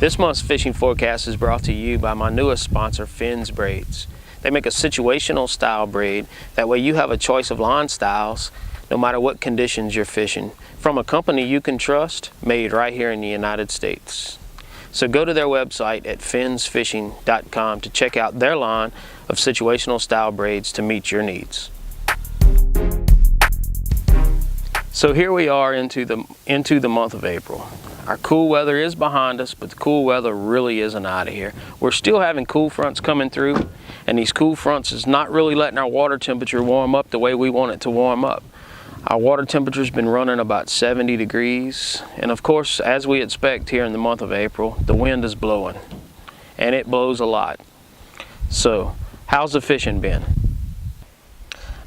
This month's fishing forecast is brought to you by my newest sponsor, Finn's Braids. They make a situational style braid. That way you have a choice of line styles no matter what conditions you're fishing, from a company you can trust, made right here in the United States. So go to their website at finnsfishing.com to check out their line of situational style braids to meet your needs. So here we are into the month of April. Our cool weather is behind us, but the cool weather really isn't out of here. We're still having cool fronts coming through, and these cool fronts is not really letting our water temperature warm up the way we want it to warm up. Our water temperature's been running about 70 degrees, and of course, as we expect here in the month of April, the wind is blowing, and it blows a lot. So, how's the fishing been?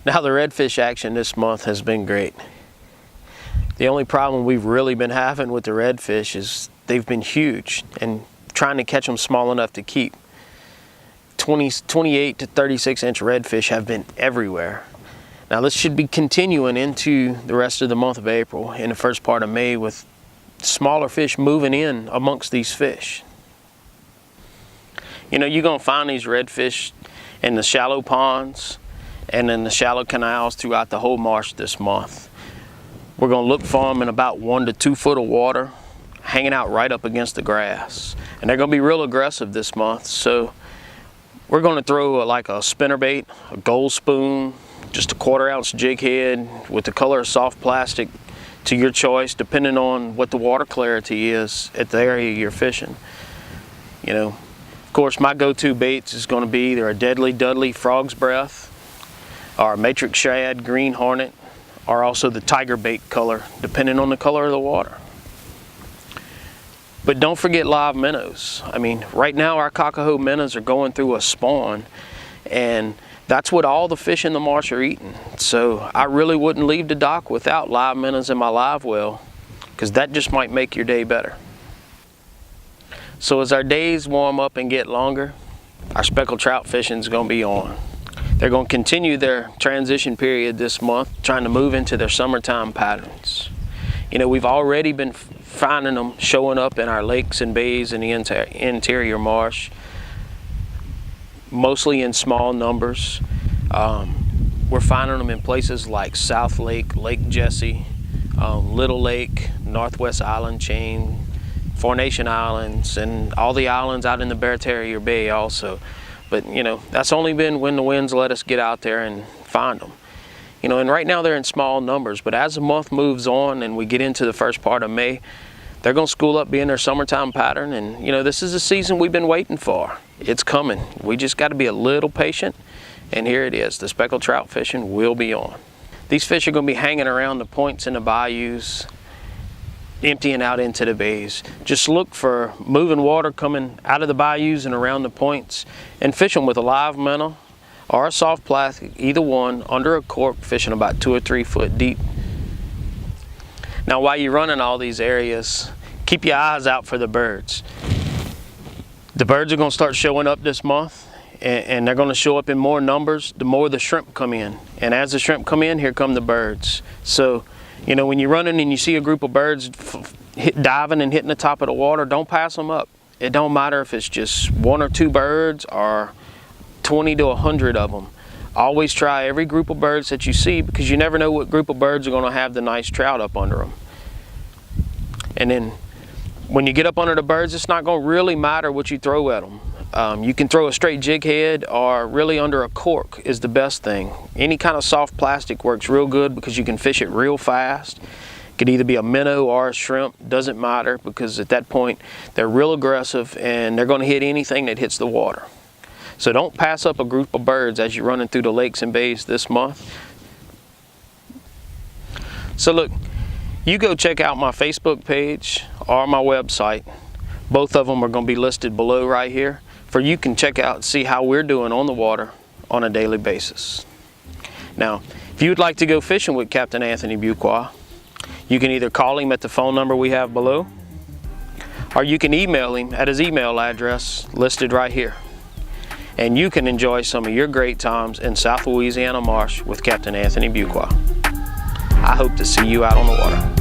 Now, the redfish action this month has been great. The only problem we've really been having with the redfish is they've been huge, and trying to catch them small enough to keep. 28 to 36 inch redfish have been everywhere. Now this should be continuing into the rest of the month of April, in the first part of May, with smaller fish moving in amongst these fish. You know, you're gonna find these redfish in the shallow ponds and in the shallow canals throughout the whole marsh this month. We're going to look for them in about 1 to 2 foot of water, hanging out right up against the grass. And they're going to be real aggressive this month, so we're going to throw like a spinnerbait, a gold spoon, just a 1/4 ounce jig head with the color of soft plastic to your choice, depending on what the water clarity is at the area you're fishing. You know, of course, my go-to baits is going to be either a Deadly Dudley Frog's Breath or a Matrix Shad Green Hornet, or also the tiger bait color, depending on the color of the water. But don't forget live minnows. I mean, right now our Kakaho minnows are going through a spawn, and that's what all the fish in the marsh are eating. So I really wouldn't leave the dock without live minnows in my live well, because that just might make your day better. So as our days warm up and get longer, our speckled trout fishing is going to be on. They're going to continue their transition period this month, trying to move into their summertime patterns. You know, we've already been finding them showing up in our lakes and bays in the interior marsh, mostly in small numbers. We're finding them in places like South Lake, Lake Jesse, Little Lake, Northwest Island Chain, Formation Islands, and all the islands out in the Barataria Bay also. But, you know, that's only been when the winds let us get out there and find them. You know, and right now they're in small numbers, but as the month moves on and we get into the first part of May, they're going to school up being their summertime pattern. And, you know, this is the season we've been waiting for. It's coming. We just got to be a little patient. And here it is. The speckled trout fishing will be on. These fish are going to be hanging around the points in the bayous, emptying out into the bays. Just look for moving water coming out of the bayous and around the points, and fish them with a live minnow or a soft plastic, either one, under a cork, fishing about 2 or 3 foot deep. Now while you're running all these areas, keep your eyes out for the birds. The birds are going to start showing up this month, and they're going to show up in more numbers the more the shrimp come in. And as the shrimp come in, here come the birds. So, you know, when you're running and you see a group of birds diving and hitting the top of the water, don't pass them up. It don't matter if it's just 1 or 2 birds or 20 to 100 of them. Always try every group of birds that you see, because you never know what group of birds are going to have the nice trout up under them. And then when you get up under the birds, it's not going to really matter what you throw at them. You can throw a straight jig head, or really under a cork is the best thing. Any kind of soft plastic works real good, because you can fish it real fast. It could either be a minnow or a shrimp, doesn't matter, because at that point they're real aggressive and they're going to hit anything that hits the water. So don't pass up a group of birds as you're running through the lakes and bays this month. So look, you go check out my Facebook page or my website. Both of them are going to be listed below right here, for you can check out and see how we're doing on the water on a daily basis. Now, if you would like to go fishing with Captain Anthony Buquoi, you can either call him at the phone number we have below, or you can email him at his email address listed right here. And you can enjoy some of your great times in South Louisiana marsh with Captain Anthony Buquoi. I hope to see you out on the water.